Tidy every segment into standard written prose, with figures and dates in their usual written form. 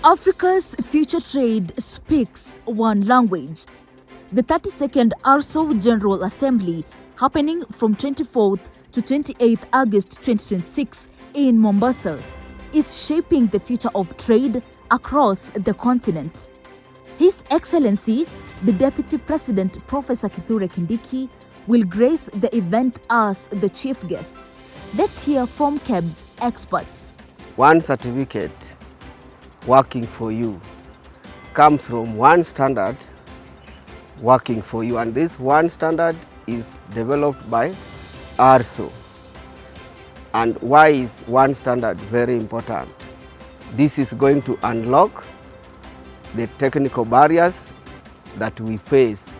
Africa's future trade speaks one language. The 32nd ARSO General Assembly, happening from 24th to 28th August 2026 in Mombasa, is shaping the future of trade across the continent. His Excellency, the Deputy President Professor Kithure Kindiki, will grace the event as the chief guest. Let's hear from Kebs experts. One certificate working for you comes from one standard working for you, and this one standard is developed by ARSO. And why is one standard very important? This is going to unlock the technical barriers that we face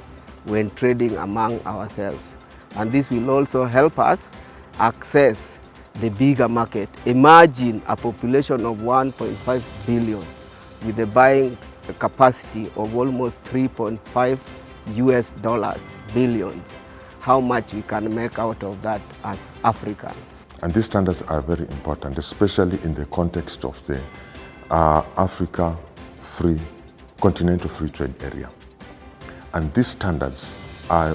when trading among ourselves, and this will also help us access the bigger market. Imagine a population of 1.5 billion with a buying capacity of almost 3.5 US dollars billions. How much we can make out of that as Africans. And these standards are very important, especially in the context of the Africa continental free trade area. And these standards,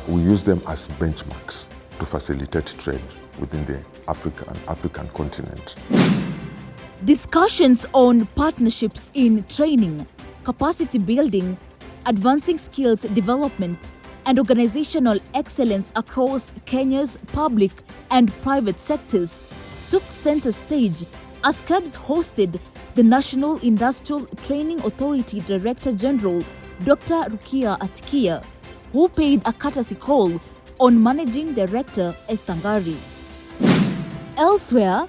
we use them as benchmarks to facilitate trade within the African continent. Discussions on partnerships in training, capacity building, advancing skills development, and organizational excellence across Kenya's public and private sectors took center stage as Kebs hosted the National Industrial Training Authority Director General Dr. Rukia Atikia, who paid a courtesy call on Managing Director Estangari. Elsewhere,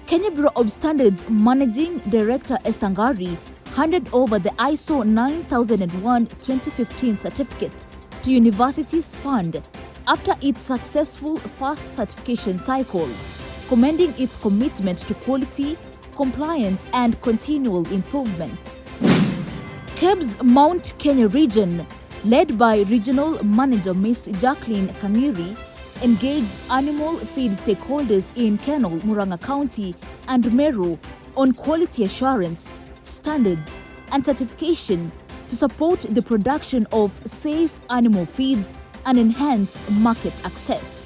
Kenya Bureau of Standards Managing Director Estangari handed over the ISO 9001-2015 certificate to Universities Fund after its successful first certification cycle, commending its commitment to quality, compliance, and continual improvement. Kebs Mount Kenya region, led by Regional Manager Ms. Jacqueline Kangiri, engaged animal feed stakeholders in Kenol, Murang'a County, and Meru on quality assurance, standards, and certification to support the production of safe animal feeds and enhance market access.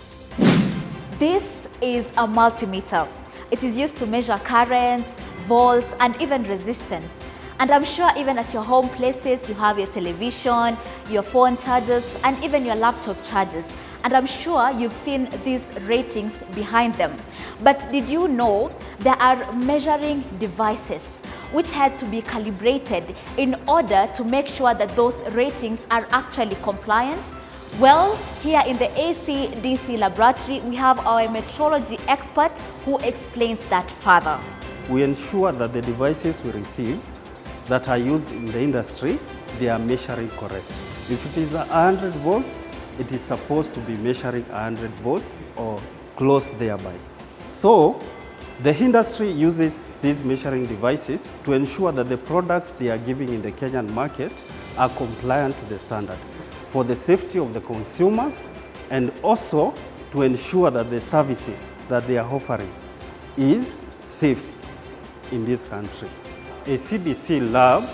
This is a multimeter. It is used to measure currents, volts, and even resistance. And I'm sure even at your home places, you have your television, your phone chargers, and even your laptop chargers. And I'm sure you've seen these ratings behind them. But did you know there are measuring devices which had to be calibrated in order to make sure that those ratings are actually compliant? Well, here in the ACDC laboratory, we have our metrology expert who explains that further. We ensure that the devices we receive that are used in the industry, they are measuring correct. If it is 100 volts, it is supposed to be measuring 100 volts or close thereby. So, the industry uses these measuring devices to ensure that the products they are giving in the Kenyan market are compliant to the standard for the safety of the consumers, and also to ensure that the services that they are offering is safe in this country. A CDC lab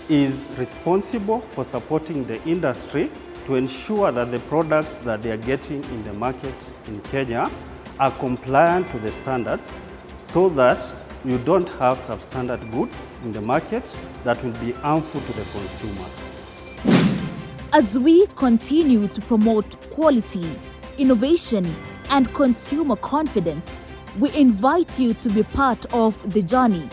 is responsible for supporting the industry to ensure that the products that they are getting in the market in Kenya are compliant to the standards, so that you don't have substandard goods in the market that will be harmful to the consumers. As we continue to promote quality, innovation, and consumer confidence, we invite you to be part of the journey.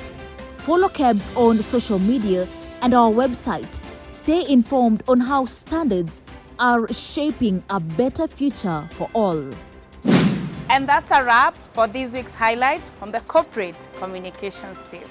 Follow Kebs on social media and our website. Stay informed on how standards are shaping a better future for all. And that's a wrap for this week's highlights from the corporate communications team.